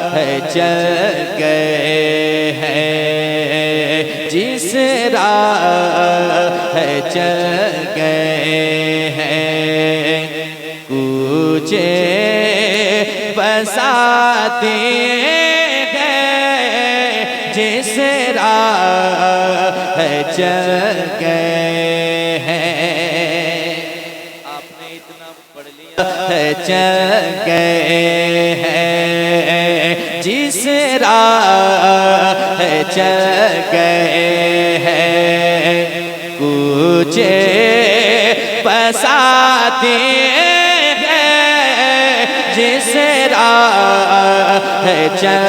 चल गए हैं, जिस राह चल गए हैं, कूचे बसाते हैं, जिस राह चल गए हैं। आपने इतना पढ़ लिया, चल गए हैं, जिस राह चल गए हैं, कूचे बसाते हैं, जिस राह चल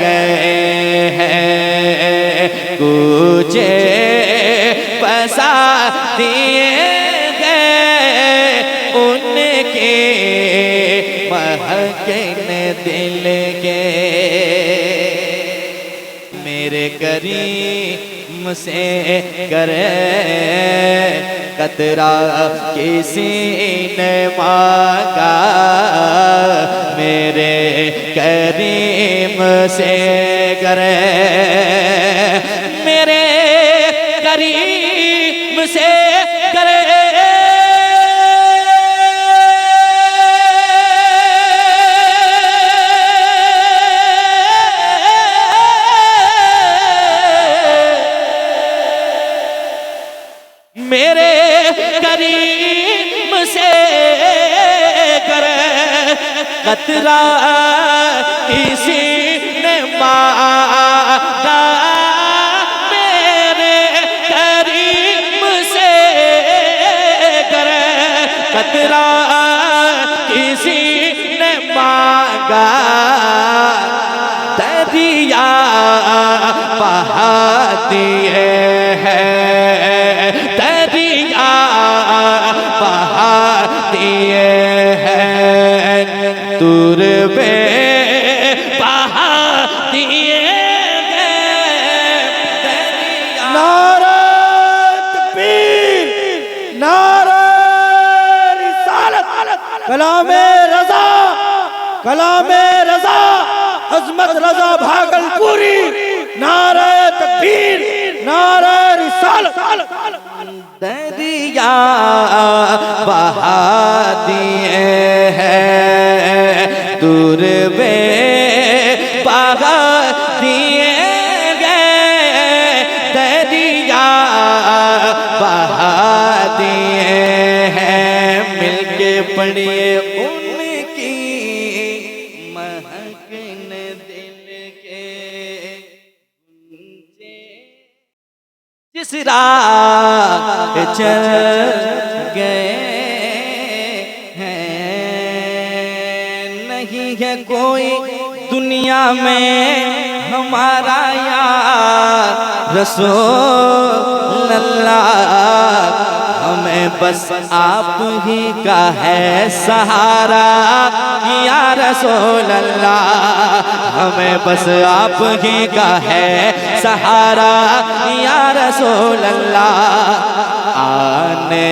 गए हैं, कूचे बसाते हैं, उनके महकने दिल के। मेरे करीम से करे कतरा किसी ने मांगा, मेरे करीम से करे, मेरे करीम से करे, मेरे करीम से करे कतरा किसी ने मांगा, मेरे करीम से करे कतरा किसी ने मांगा, दरिया बहा दिए हैं, दरिया बहा दिए हैं, दूर में बहा दिए हैं दरिया। नारा तकबीर, नारा रिसालत, कलामे रज़ा, कलामे रज़ा, अज़मत रज़ा भागलपुरी, नारा तकबीर, नारा रिसालत। दरिया बहा दिए हैं, दूर में बहा दिए गए, दरिया बहा दिए हैं, मिलके पढ़िए उनकी महकने दिल के, जिस राह चल गए हैं, नहीं है कोई दुनिया में हमारा यार रसूल अल्लाह, हमें बस आप ही का है सहारा या रसूल अल्लाह, हमें बस आप ही का है सहारा या रसूल अल्लाह, आने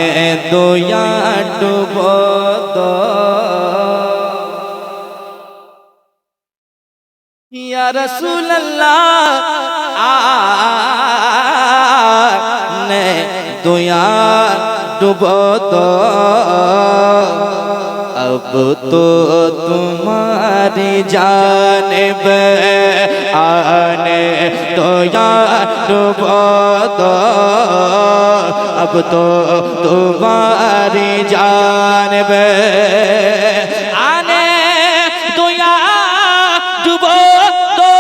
दो या डुबो दो या रसूल अल्लाह, आने दो या डुबो दो, अब तो तुम्हारी जानिब आने दो या डुबो दो, अब तो तुम्हारी जानिब आने दो या डुबो दो,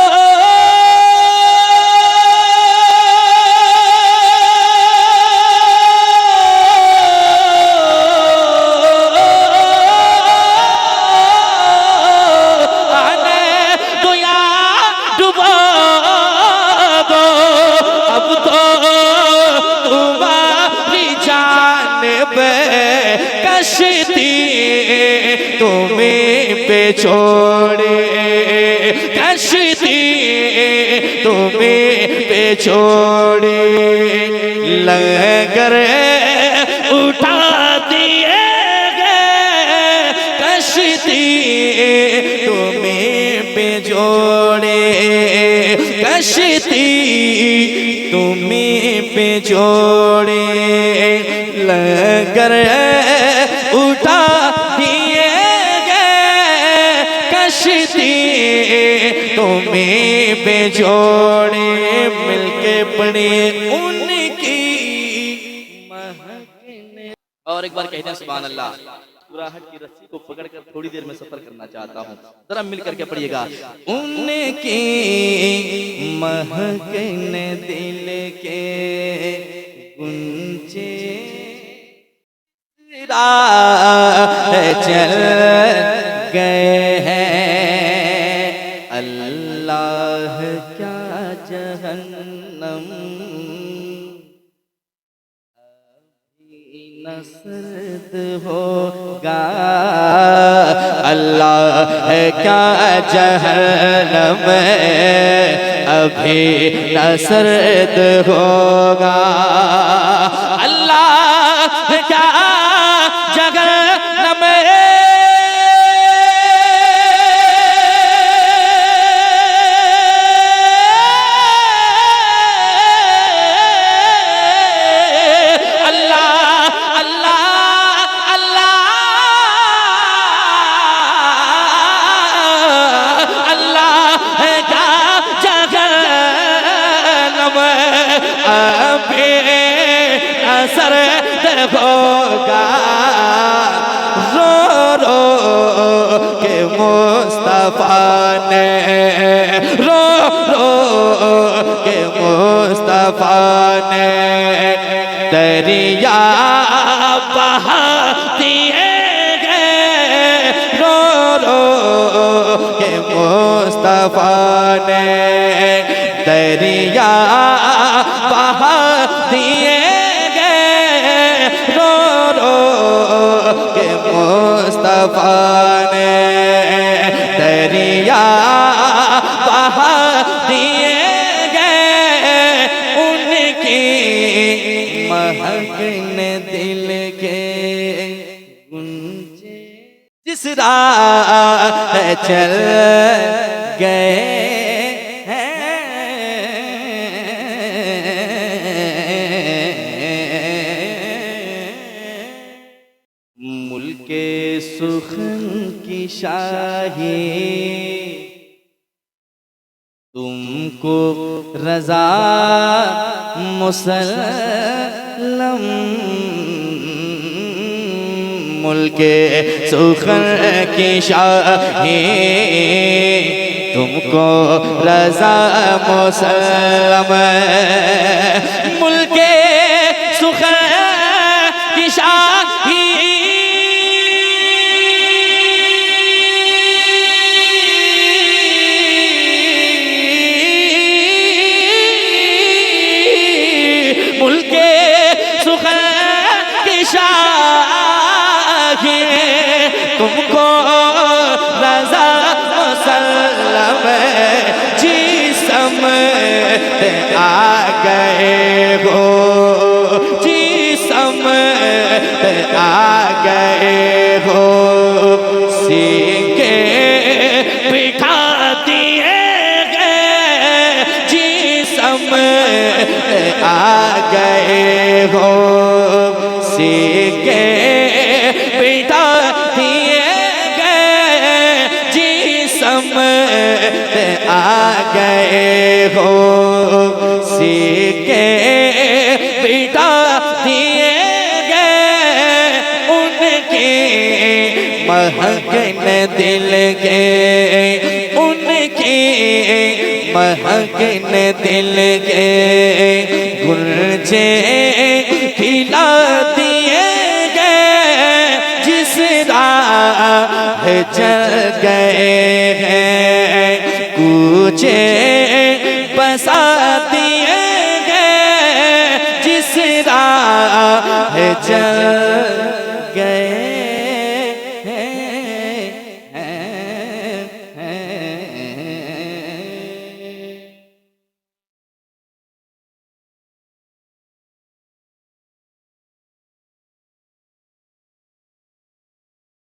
अब तो तुम्हारी जानिब कश्ती तुम्हें पे छोड़े, कश्ती तुम्हें पे छोड़े, लंगर उठा दिए गए, कश्ती तुम्हें पे छोड़े कश्ती तुम्हें पे छोड़े लंगर उठा दिए गए कश्ती तुम्हें पे छोड़े मिलके पड़े उनकी महक। और एक बार कहते हैं सुभान अल्लाह। कुराहट की रस्सी को पकड़कर थोड़ी देर में सफर करना चाहता हूँ, जरा मिल करके पढ़िएगा। उनकी महक ने दिल के गुंजे राह चल गए हैं अल्लाह क्या जहन्नम नसरत होगा अल्लाह है क्या जहन्नम अभी नसरत होगा अल्लाह क्या जहन्नम सरद होगा रो रो के मुस्तफा ने रो रो के मुस्तफा ने दरिया बहा दिए गए रो रो के मुस्तफा ने दरिया बहा दिए के मुस्तफा ने दरिया बहा दिए गए उनकी महक ने दिल के गुंजे जिस राह चल गए सुखन की शाही तुमको रजा मुसल्लम मुल्के सुखन की शाही तुमको रजा मुसल्लम मुल्के सुखन की शाही तुमको रजा मुसल्लम जिस्म आ गए हो जिस्म आ गए हो सीके बिठा दिए गए जिस्म आ गए हो सीके बिठा आ गए हो सीके बिठा दिए गए उनकी महक ने दिल के उनकी महक ने दिल के गुंजे खिला दिए गए जिस राह चल गए